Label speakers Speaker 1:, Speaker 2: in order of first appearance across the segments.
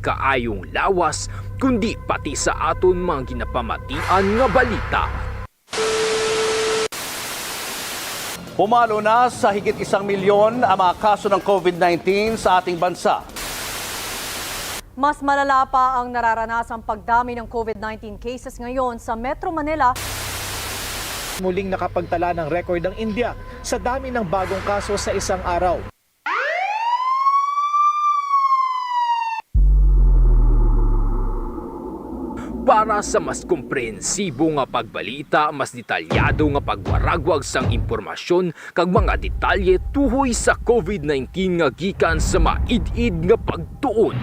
Speaker 1: kaayong lawas kundi pati sa aton mga ginapamatian nga balita.
Speaker 2: Pumalo na sa higit 1 milyon ang mga kaso ng COVID-19 sa ating bansa.
Speaker 3: Mas malala pa ang nararanasang pagdami ng COVID-19 cases ngayon sa Metro Manila.
Speaker 4: Muling nakapagtala ng record ang India sa dami ng bagong kaso sa isang araw.
Speaker 1: Para sa mas komprehensibo nga pagbalita, mas detalyado nga pagwaragwag sang impormasyon kag mga detalye tuhoy sa COVID-19 nga gikan sa maid-id nga pagtuon.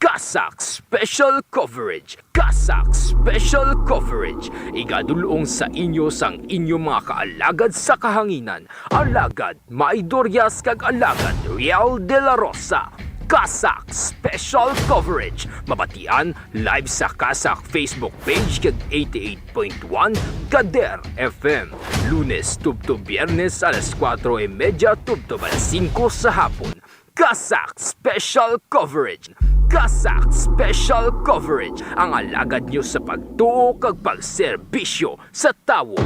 Speaker 1: Kasak Special Coverage. Kasak Special Coverage. Igadulong sa inyo sang inyong mga kaalagad sa kahanginan. Alagad Maidorias kag alagad Real de la Rosa. Kasak Special Coverage. Mabatian live sa Kasak Facebook page kag 88.1 Kader FM. Lunes tubto Biyernes alas 4:30 tubto alas 5 sa hapon. Kasak Special Coverage. Kasak Special Coverage. Ang alagad nyo sa pagtuo kag pagserbisyo sa tawo.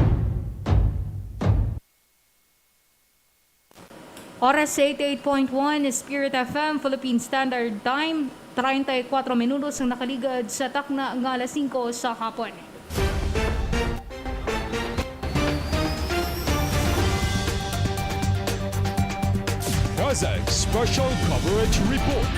Speaker 5: Oras 88.1 Spirit FM Philippine Standard Time. 34 minutos ang nakaligad sa takna ng alas 5 sa hapon.
Speaker 6: Kasak Special Coverage Report.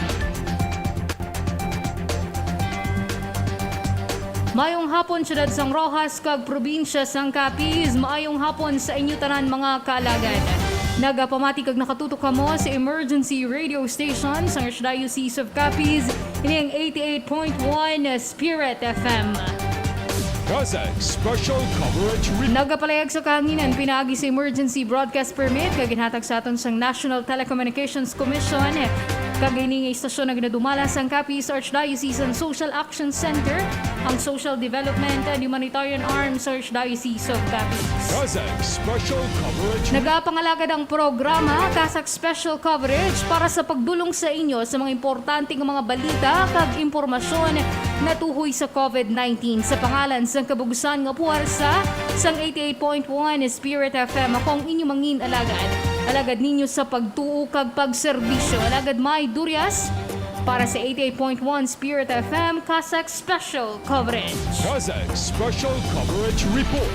Speaker 5: Mayong hapon siyudad sang Rojas kag probinsya sang Capiz. Maayong hapon sa inyo tanan mga kaalagad. Nagapamati kag nakatutok kamo sa emergency radio station sa Archdiocese of Capiz, ini ang 88.1 Spirit FM.
Speaker 6: Kasak Special Coverage Report.
Speaker 5: Nagapalayag sa kahanginan pinaagi sa emergency broadcast permit kag ginhatag sa aton sang National Telecommunications Commission. Kag ining istasyon na ginadumala sa Capiz Archdiocese and Social Action Center, ang Social Development and Humanitarian Arm sa Archdiocese of Capiz.
Speaker 6: Kasak Special Coverage.
Speaker 5: Nagapangalagad ang programa Kasak Special Coverage para sa pagdulong sa inyo sa mga importanteng mga balita kag impormasyon na tuhoy sa COVID-19 sa pangalan sa kabugusan nga puwersa sang 88.1 Spirit FM. Ako ang inyong mangin alagad ninyo sa pagtuo kag pagserbisyo. Alagad May Durias para sa 88.1 Spirit FM Kasak Special Coverage.
Speaker 6: Kasak Special Coverage Report.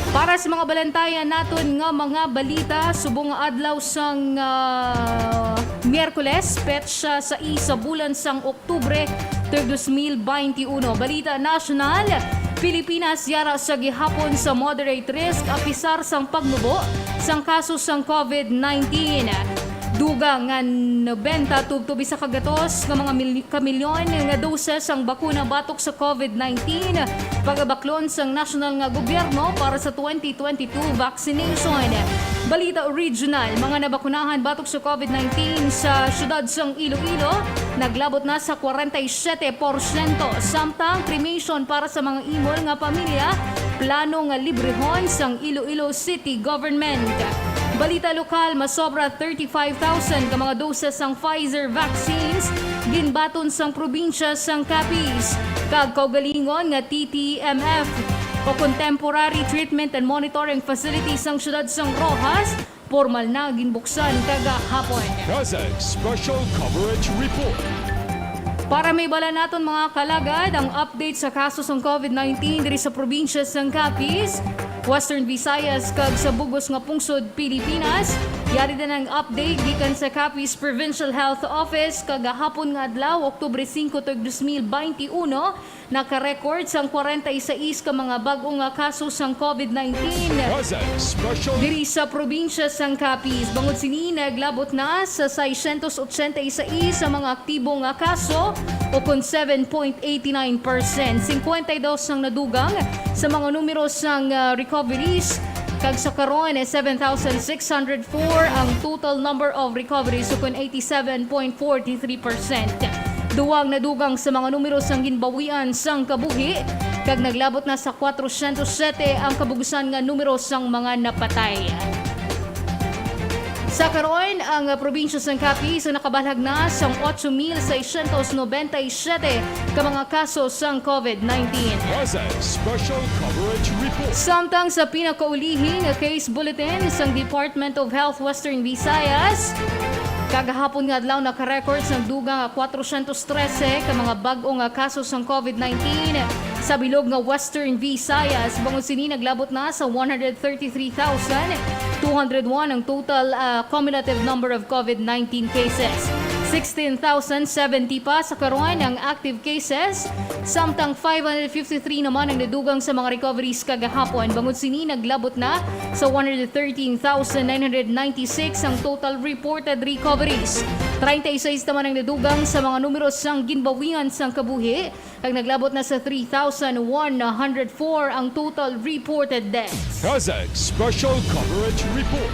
Speaker 5: Para sa mga balantayan naton nga mga balita, subong nga adlaw sang Miyerkules, petsa sa bulan sang Oktubre 2021. Balita nasyonal, Pilipinas yara sa gihapon sa moderate risk apisar sang pagnubo sang kaso sang COVID-19. Duga nga 90 tubtubi sa kagatos nga mga kamilyon nga doses ang bakuna batok sa COVID-19 pagabaklon sang national nga gobyerno para sa 2022 vaccination. Balita regional, mga nabakunahan batok sa COVID-19 sa syudad sang Iloilo naglabot na sa 47%. Samtang cremation para sa mga imol nga pamilya plano nga librehon sang Iloilo City Government. Balita lokal, masobra 35,000 ka mga doses sang Pfizer vaccines ginbaton sang probinsya sang Capiz. Kag kaugalingon nga TTMF o Contemporary Treatment and Monitoring Facility sang syudad sang Rojas, formal na ginbuksan kagahapon.
Speaker 6: Kasak Special Coverage Report.
Speaker 5: Para may bala naton mga kalagad, ang update sa kaso ng COVID-19 diri sa probinsya sang Capiz, Western Visayas kag sa bugos nga pungsod Pilipinas. Yari din ang update gikan sa Capiz Provincial Health Office kagahapon nga adlaw Oktubre 5, 2021 naka-record sang 46 ka mga bag-o nga kaso sang COVID-19.
Speaker 6: Kasak Special.
Speaker 5: Diri sa probinsya sang Capiz, bangod sini naglabot na sa 686 sa mga aktibo nga kaso o kon 7.89%. 52 sang nadugang sa mga numero sang recoveries. Kag sa karon 7,604 ang total number of recoveries so kun 87.43%. Duwang nadugang sa mga numero sang ginbawian sang kabuhi kag naglabot na sa 407 ang kabugusan nga numero sang mga napatay. Sa karon, ang probinsya sang Capiz ang nakabalhag na sang 8,697 ka mga kaso sang COVID-19.
Speaker 6: Wasag Special Coverage Report.
Speaker 5: Samtang sa pinakaulihing case bulletin sang Department of Health Western Visayas, kagahapon nga adlaw naka-record sang dugang 413 ka mga bag-ong kaso sang COVID-19 sa bilog nga Western Visayas. Bangod sini naglabot na sa 133,201 ang total cumulative number of COVID-19 cases. 16,070 pa sa karon ang active cases, samtang 553 naman ang nadugang sa mga recoveries kagahapon. Bangod sini naglabot na sa 113,996 ang total reported recoveries. 36 naman ang nadugang sa mga numero sang ginbawingan sang kabuhi, kag naglabot na sa 3,104 ang total reported deaths.
Speaker 6: Wasag Special Coverage Report.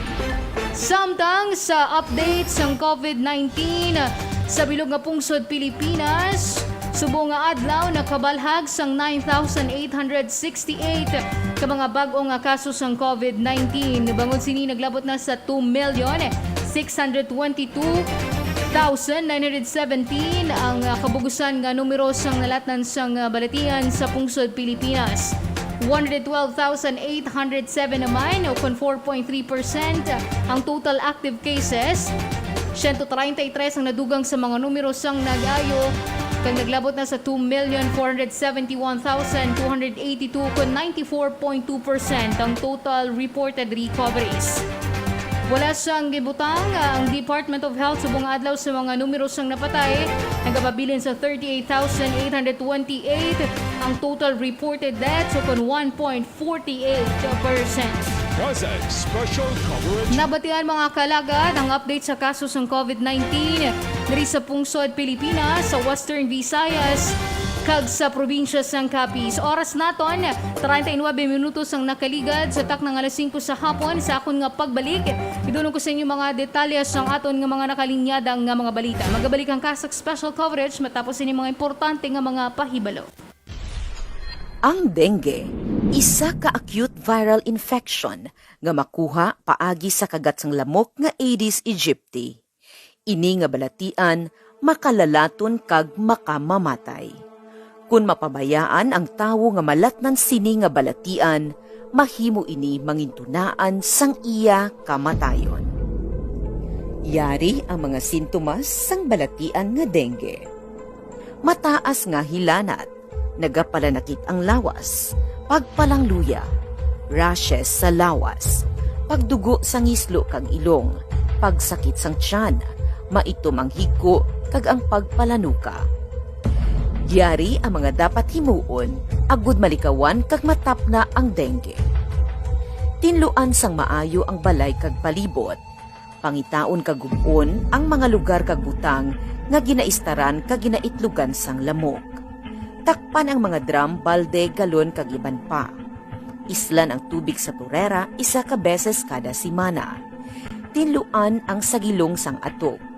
Speaker 5: Samtang sa update sang COVID-19 sa bilog nga pungsod Pilipinas, subong nga adlaw nakabalhag sang 9,868 ka mga bag-ong nga kaso sang COVID-19. Bangod sini naglabot na sa 2,622,917 ang kabugusan nga numero sang nalatnan sang balatian sa pungsod Pilipinas. 112,807 naman o kon 4.3% ang total active cases. 133 ang nadugang sa mga numero sang nag-ayo kag naglabot na sa 2,471,282 kon 94.2% ang total reported recoveries. Wala siyang gibutang ang Department of Health subong adlaw sa mga numero sang napatay, nagapabilin sa 38,828 ang total reported deaths o kon 1.48%.
Speaker 6: Wasag Special Coverage.
Speaker 5: Nabatian mga kalagad ang update sa kaso ng COVID-19 diri sa pungsod Pilipinas, sa Western Visayas, kag sa probinsya sang Capiz. Oras naton 39 minutos ang nakaligad sa tak ng alas 5 sa hapon. Sa akon nga pagbalik, idunong ko sa inyo mga detalye sang aton nga mga nakalinyadang nga mga balita. Magabalik ang kasak special coverage matapos ini mga importante nga mga pahibalo.
Speaker 7: Ang dengue, isa ka acute viral infection nga makuha paagi sa kagat sang lamok nga Aedes aegypti. Ini nga balatian makalalaton kag makamamatay. Kung mapabayaan ang tawo nga malatnan sini nga balatian, mahimo ini mangintunaan sang iya kamatayon. Yari ang mga sintomas sang balatian nga dengue. Mataas nga hilanat, nagapalanakit ang lawas, pagpalangluya, rashes sa lawas, pagdugo sang islo kag ilong, pagsakit sang tiyan, maitom ang higko kag ang pagpalanuka. Yari ang mga dapat himuon, agud malikawan kag matapna ang dengue. Tinluan sang maayo ang balay kag palibot, pangitaon kag gubon ang mga lugar kag butang nga ginaistaran kag ginaitlugan sang lamok. Takpan ang mga drum, balde, galon kag iban pa. Islan ang tubig sa turera isa ka beses kada simana. Tinluan ang sagilong sang atok.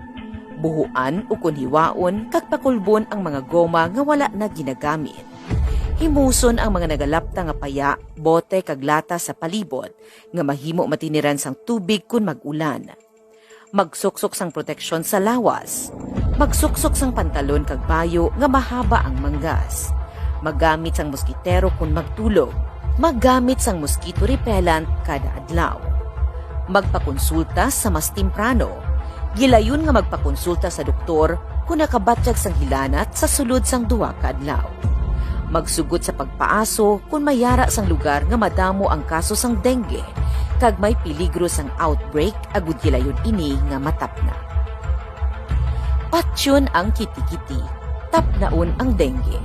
Speaker 7: Buhuan o kunhiwaon kag pakulbon ang mga goma nga wala na ginagamit. Himuson ang mga nagalapta nga paya, bote kag lata sa palibot nga mahimo matiniran sang tubig kun mag-ulan. Magsuksok sang proteksyon sa lawas. Magsuksok sang pantalon kag bayo nga mahaba ang manggas. Magamit sang moskitero kun magtulog. Magamit sang mosquito repellent kada adlaw. Magpakonsulta sa mas temprano. Gilayon nga magpakonsulta sa doktor kung nakabatyag sang hilanat sa sulod sang duwa ka adlaw. Magsugod sa pagpaaso kung mayara sang lugar nga madamo ang kaso sang dengue kag may peligro sang outbreak agud gilayon ini nga matapna. Patyon ang kiti-kiti, tapnaon ang dengue.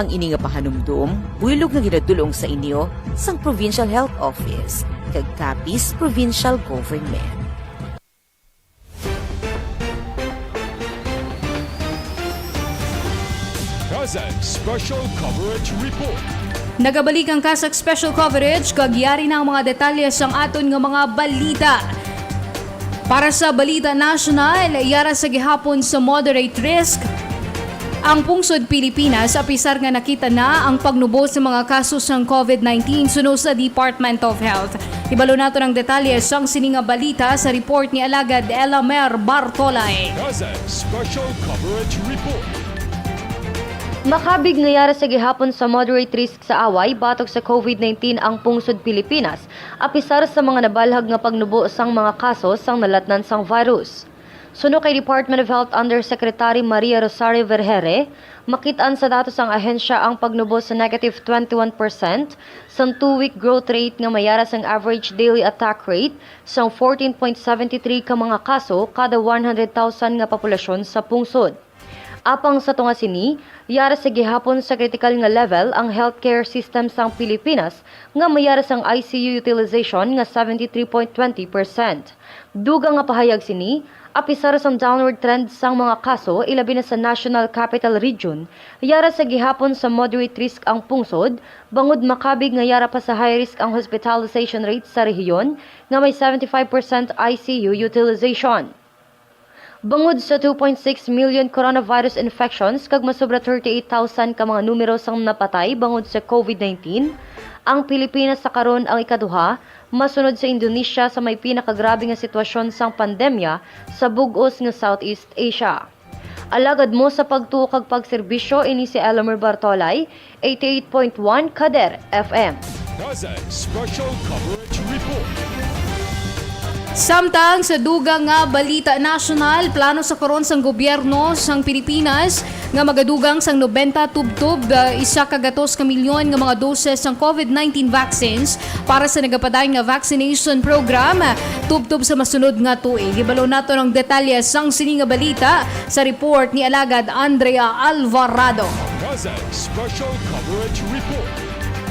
Speaker 7: Ang ini nga pahanumdum, buylog nga ginadulong sa inyo sang Provincial Health Office kag Capiz Provincial Government.
Speaker 6: Wasag Special Coverage Report.
Speaker 5: Nagabalik ang kasak special coverage kag yari na ang mga detalye sang aton nga mga balita. Para sa Balita National, yara sa gihapon sa moderate risk ang pungsod Pilipinas apisar nga nakita na ang pagnubo sa mga kaso ng COVID-19 suno sa Department of Health. Ibalo nato ng detalye sang sininga balita sa report ni Alagad Elamer Bartolay.
Speaker 6: Gaza Special Coverage Report.
Speaker 8: Makabig ngayara sa gihapon sa moderate risk sa away batok sa COVID-19 ang pungsod Pilipinas, apisar sa mga nabalhag nga pagnubo sang mga kaso sang nalatnan sang virus. Suno kay Department of Health Undersecretary Maria Rosario Vergere, makitaan sa datos ang ahensya ang pagnubo sa negative 21% sang 2-week growth rate nga mayara sang average daily attack rate sang 14.73 ka mga kaso kada 100,000 nga populasyon sa pungsod. Apang sa tunga sini, yara sa gihapon sa critical nga level ang healthcare system sang Pilipinas nga mayara sang ICU utilization nga 73.20%. Duga nga pahayag sini, apisar sang downward trend sang mga kaso ilabi na sa National Capital Region, yara sa gihapon sa moderate risk ang pungsod, bangod makabig nga yara pa sa high risk ang hospitalization rate sa rehiyon nga may 75% ICU utilization. Bangod sa 2.6 million coronavirus infections kag masobra 38,000 ka mga numero sang napatay bangod sa COVID-19, ang Pilipinas sa karon ang ikaduha, masunod sa Indonesia sa may pinakagrabe nga sitwasyon sang pandemya sa bug-os nga Southeast Asia. Alagad mo sa pagtuo kag pagserbisyo ini si Elamer Bartolay, 88.1 Kader FM.
Speaker 6: Gaza Special Coverage Report.
Speaker 5: Samtang sa duga nga balita nasyonal, plano sa karon sang gobyerno sang Pilipinas nga magadugang sang 90 tubtob 1.2 milyon nga mga doses sang COVID-19 vaccines para sa nagapaday nga vaccination program tubtob sa masunod nga tuig. Ibalo nato ng detalye sang sini nga balita sa report ni Alagad Andrea Alvarado.
Speaker 6: Gaza Special Coverage Report.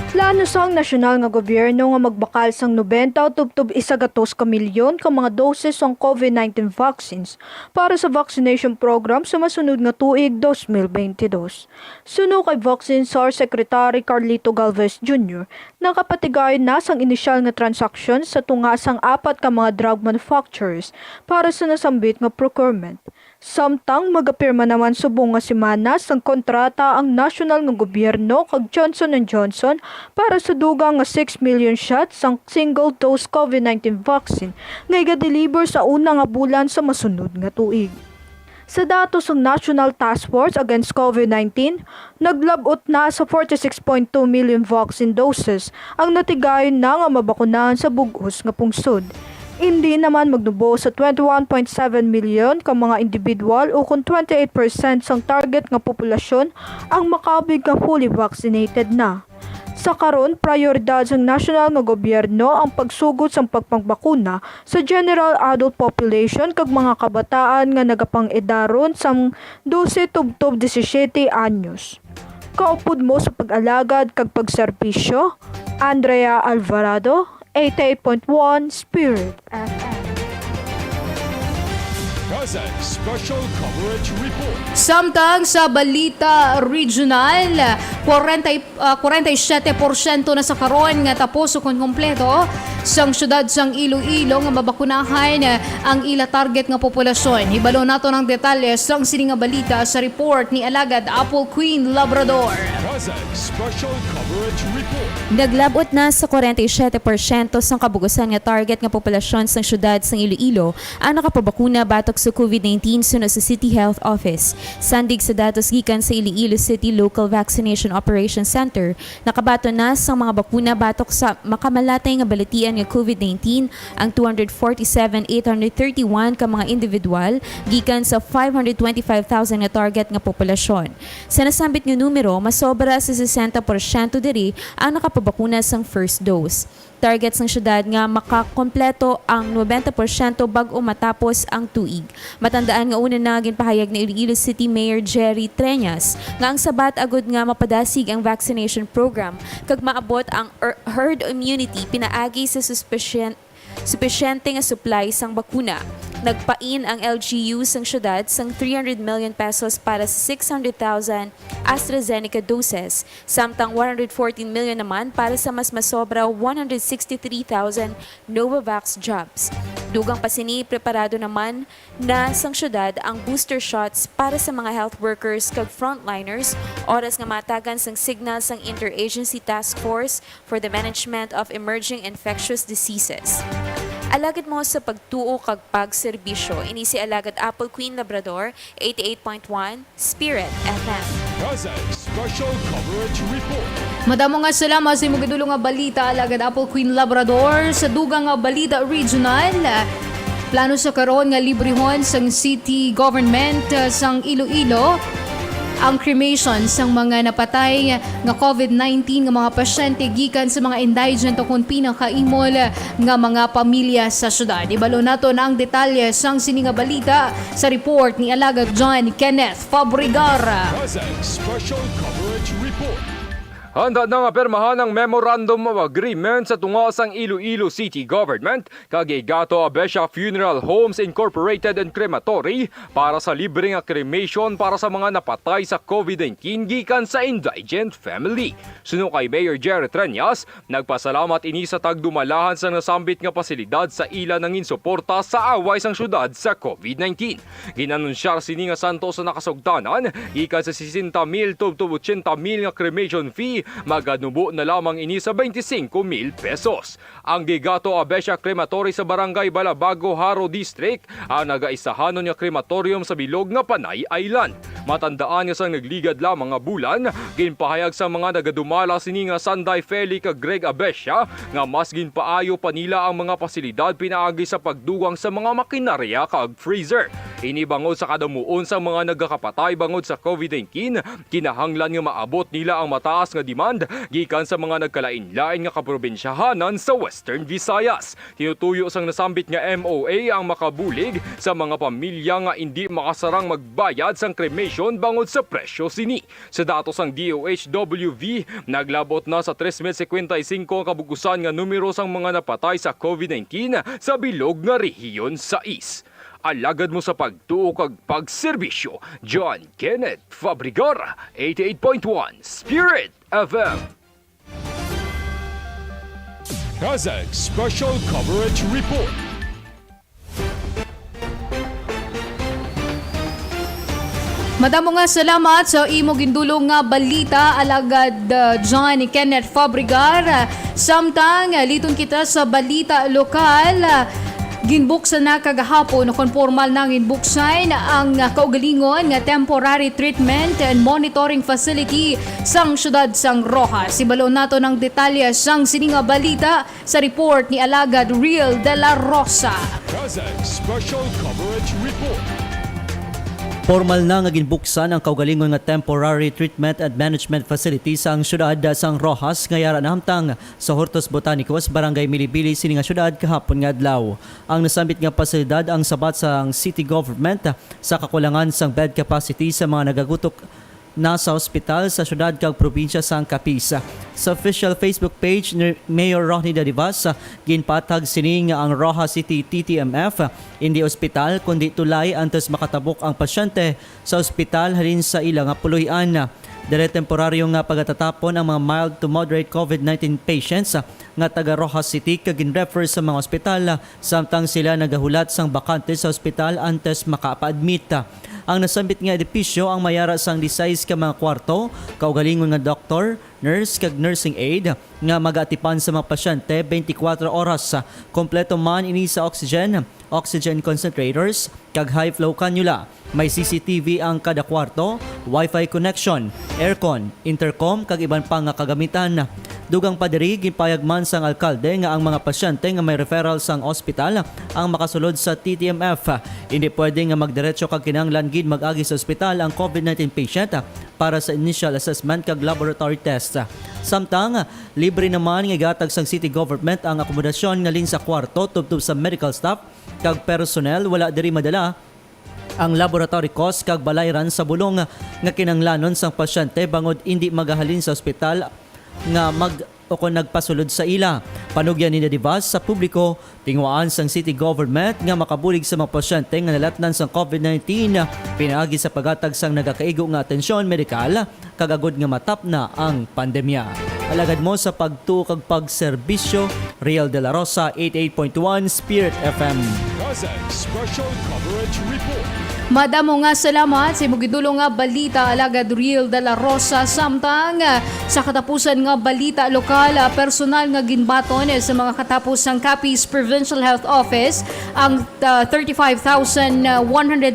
Speaker 9: Plano sang nasyonal nga gobyerno nga magbakal sang 90 tubtob 1.2 milyon ka mga doses sang COVID-19 vaccines para sa vaccination program sa masunod nga tuig 2022. Suno kay Vaccine SAR Secretary Carlito Galvez Jr. nakapatigay na sang inisyal nga transaction sa tunga sang 4 ka mga drug manufacturers para sa nasambit nga procurement. Samtang magapirma naman subong nga semana sang kontrata ang nasyonal nga gobyerno kag Johnson & Johnson para sa dugang nga 6 million shots sang single-dose COVID-19 vaccine nga iga-deliver sa una nga bulan sa masunod nga tuig. Sa datos ng National Task Force Against COVID-19, naglabot na sa 46.2 million vaccine doses ang natigayon na nga mabakunahan sa bug-os nga pungsod. Hindi naman magnubo sa 21.7 million ka mga individual o kung 28% sang target nga populasyon ang makabig nga fully vaccinated na. Sa karon, prioridad ng nasyonal nga gobyerno ang pagsugod sa pagpangbakuna sa general adult population kag mga kabataan nga nagapang-edaron sang 12 tubtob 17 anyos. Kaupod mo sa pag-alagad kag pagserbisyo, Andrea Alvarado, 88.1 Spirit FM.
Speaker 6: Gaza Special Coverage Report.
Speaker 5: Samtang sa balita regional, 47% na sa karon nga tapos o kompleto sang syudad sang Iloilo nga mabakunahan ang ila target nga populasyon. Ibalo nato ng detalye sang sininga balita sa report ni Alagad Apple Queen Labrador.
Speaker 6: Gaza Special Coverage Report.
Speaker 10: Naglabot na sa 47% sang kabugusan nga target nga populasyon sang syudad sang Iloilo ang nakapabakuna batok sa COVID-19 sunod sa City Health Office. Sandig sa datos gikan sa Iloilo City Local Vaccination Operations Center, nakabato na sa mga bakuna batok sa makamalatay nga balatian nga COVID-19 ang 247,831 ka mga individual gikan sa 525,000 nga target nga populasyon. Sa nasambit nga numero, masobra sa 60% diri ang nakapabakuna sang first dose. Targets ng syudad nga makakompleto ang 90% bag-o matapos ang tuig. Matandaan nga una na ginpahayag ni Iloilo City Mayor Jerry Treñas nga ang sabat agud nga mapadasig ang vaccination program kag maabot ang herd immunity pinaagi sa supisyente nga supply sang bakuna. Nagpain ang LGU sang syudad sang 300 million pesos para sa 600,000 AstraZeneca doses, samtang 114 million naman para sa mas masobra 163,000 Novavax jobs. Dugang pasini, preparado naman na sang syudad ang booster shots para sa mga health workers kag frontliners, oras nga matagan sang signal sang Interagency Task Force for the Management of Emerging Infectious Diseases. Alagad mo sa pagtuo kag pagserbisyo, ini si Alagad Apple Queen Labrador, 88.1 Spirit FM.
Speaker 6: Kazakh Special Coverage Report.
Speaker 5: Madamo nga salamat sa imong gidulong nga balita, Alagad Apple Queen Labrador. Sa dugang nga balita regional, plano sa karon nga librehon sang city government sang Iloilo ang cremation sang mga napatay nga COVID-19 nga mga pasyente gikan sa mga indigent o kung pinakaimol nga mga pamilya sa syudad. Ibalo nato na ang detalye sang sini nga balita sa report ni Alagad John Kenneth Fabregar.
Speaker 6: Kazakh Special Coverage Report.
Speaker 1: Handa na nga permahan ang Memorandum of Agreement sa tunga sang Iloilo City Government kag Gato Abesha Funeral Homes Incorporated and Crematory para sa libre nga cremation para sa mga napatay sa COVID-19 gikan sa indigent family. Suno kay Mayor Jerry Treñas, nagpasalamat ini sa tagdumalahan sa nasambit nga pasilidad sa ila nangin suporta sa away sang syudad sa COVID-19. Ginanunsyar sini nga santo sa nakasugtanan gikan sa 60,000 to 80,000 nga cremation fee, maganubo na lamang ini sa 25,000 pesos. Ang Gato Abesha Crematory sa Barangay Balabago, Haro District ang nagaisahanon nga crematorium sa bilog nga Panay Island. Matandaan nga sang nagligad lamang nga bulan, ginpahayag sa mga nagadumala sini nga Sanday Feli kag Greg Abesha nga mas ginpaayo pa nila ang mga pasilidad pinaagi sa pagdugang sa mga makinarya kag freezer. Ini bangod sa kadamuon sa mga nagakapatay bangod sa COVID-19, kinahanglan nga maabot nila ang mataas nga demand gikan sa mga nagkalain-lain nga kaprobinsyahanan sa Western Visayas. Tinutuyo sang nasambit nga MOA ang makabulig sa mga pamilya nga hindi makasarang magbayad sang cremation bangod sa presyo sini. Sa datos sang DOHWV, naglabot na sa 3,055 kabugusan nga numero sang mga napatay sa COVID-19 sa bilog nga rehiyon sa East. Alagad mo sa pagtuo kag pagserbisyo, John Kenneth Fabregar, 88.1 Spirit FM.
Speaker 6: Kazakh Special Coverage Report.
Speaker 5: Madamo nga salamat sa imo gindulong nga balita, Alagad John Kenneth Fabregar. Samtang liton kita sa balita lokal. Ginbuksan na kagahapon kung formal nang ginbuksan ang kaugalingon nga temporary treatment and monitoring facility sang syudad sang Rojas. Ibalo nato ng detalye sang sininga balita sa report ni Alagad Real de la Rosa.
Speaker 6: Kazakh Special Coverage Report.
Speaker 11: Formal na nga ginbuksan ang kaugalingon nga temporary treatment and management facility sa ang syudad sang Rojas nga yara nahamtang sa Hortos Botanicos, Barangay Milibili sini nga syudad kahapon nga adlaw. Ang nasambit nga pasilidad ang sabat sang city government sa kakulangan sang bed capacity sa mga nagagutok na sa ospital sa syudad kag probinsya sang Capiz. Sa official Facebook page ni Mayor Ronnie Dadivas, ginpatag sini nga ang Rojas City TTMF hindi ospital kundi tulay antes makatabok ang pasyente sa ospital halin sa ilang puluyan. Dire temporaryo nga pagatatapon ang mga mild to moderate COVID-19 patients nga taga Rojas City kag ginrefer sa mga ospital samtang sila nagahulat sang bakante sa ospital antes makaapa-admit. Ang nasambit nga edipisyo ang mayara sang 16 ka mga kwarto, kaugalingon nga doktor, nurse kag nursing aid nga mag-atipan sa mga pasyente 24 oras. Kompleto man ini sa oxygen concentrators kag high flow cannula. May CCTV ang kada kwarto, Wi-Fi connection, aircon, intercom kag iban pa nga kagamitan. Dugang padiri, ginpayag man sang alkalde nga ang mga pasyente nga may referral sang ospital ang makasulod sa TTMF. Hindi pwede nga magdiretso kag kinahanglan gid mag-agi sa ospital ang COVID-19 patient para sa initial assessment kag laboratory test. Samtang libre naman nga igatag sang city government ang akomodasyon nga lin sa kwarto tubtob sa medical staff kag personnel, wala diri madala ang laboratory cost kag balayran sa bulong nga kinanglanon sang pasyente bangod hindi magahalin sa ospital nga o kung nagpasulod sa ila. Panugyan ni Divas sa publiko, tingwaan sang city government nga makabulig sa mga pasyente nga nalatnan sa COVID-19, pinaagi sa paghatag sang nagakaigo nga atensyon medikal, kagagod nga matap na ang pandemya. Alagad mo sa pagtukag pagserbisyo, Real de la Rosa, 88.1 Spirit FM.
Speaker 6: Kazakh Special Coverage Report.
Speaker 5: Madamo nga salamat sa mugidulong nga balita alagad Real de la Rosa samtang sa katapusan nga balita lokal personal nga ginbaton sa mga katapusang Capiz Provincial Health Office ang 35,100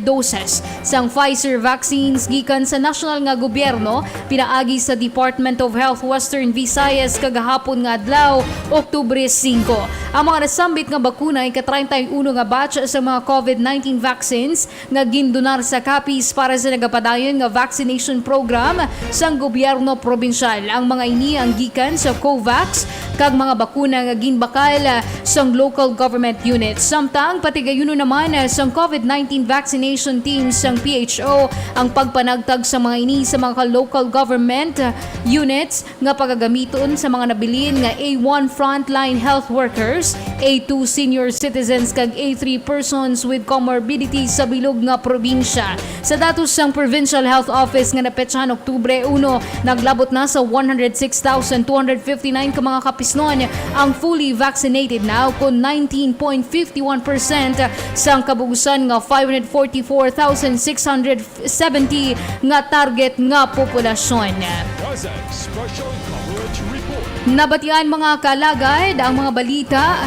Speaker 5: doses sang Pfizer vaccines gikan sa national nga gobyerno pinaagi sa Department of Health Western Visayas kagahapon nga adlaw Oktubre 5. Ang mga nasambit nga bakuna ay ka-31 nga batch sa mga COVID-19 vaccines nga gindonar sa Capiz para sa nagapadayon nga vaccination program sang gobyerno probinsyal. Ang mga ini ang gikan sa COVAX kag mga bakuna nga ginbakal sang local government units. Samtang patigayuno naman sang COVID-19 vaccination team sang PHO ang pagpanagtag sa mga ini sa mga local government units nga pagagamiton sa mga nabilin nga A1 frontline health workers, A2 senior citizens kag A3 persons with comorbidities sa bilog nga probinsya. Sa datos sang Provincial Health Office nga napetsahan Oktubre 1, naglabot na sa 106,259 ka mga kapisnon ang fully vaccinated now kun 19.51% sang kabugusan nga 544,670 nga target nga populasyon.
Speaker 6: Kazakh Special Coverage Report.
Speaker 5: Nabatian mga kalagad ang mga balita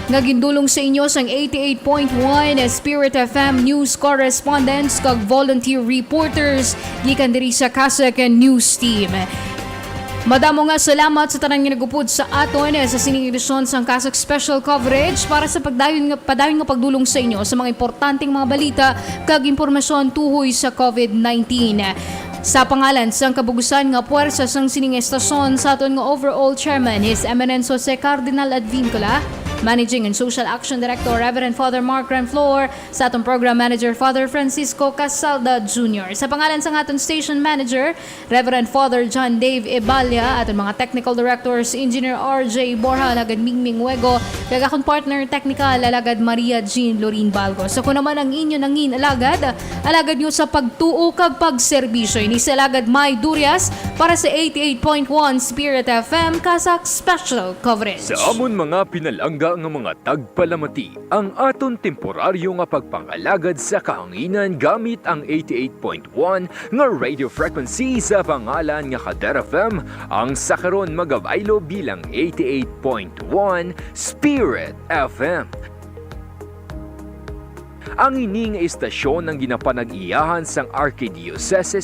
Speaker 5: nga gindulong sa inyo sang 88.1 Spirit FM news correspondents kag volunteer reporters gikan diri sa Kazakh News Team. Madamo nga salamat sa tanang nga nagupod sa aton sa sining edisyon sang Kazakh Special Coverage para sa padayon nga pagdulong sa inyo sa mga importanteng mga balita kag impormasyon tuhoy sa COVID-19. Sa pangalan sang kabugusan nga puwersa sang sining estasyon sa aton nga overall chairman, His Eminence Jose Cardinal Advincula, Managing and Social Action Director Reverend Father Mark Renflor, sa atong Program Manager Father Francisco Casalda Jr. Sa pangalan sang aton Station Manager Reverend Father John Dave Ebalia, aton mga Technical Directors Engineer RJ Borja, alagad Mingming Wego, kag akong partner technical alagad Maria Jean Lorin Balgo. So kung naman ang inyo nangin alagad nyo sa pagtuo kag pagserbisyo ni sa alagad May Durias para sa 88.1 Spirit FM Kazakh Special Coverage.
Speaker 1: Sa amon mga pinalangga nga mga tagpalamati, ang aton temporaryo nga pagpangalagad sa kahanginan gamit ang 88.1 nga radio frequency sa pangalan nga Kader FM, ang sakaron magabaylo bilang 88.1 Spirit FM. Ang ining istasyon ng ginapanag-iyahan sang Archdiocese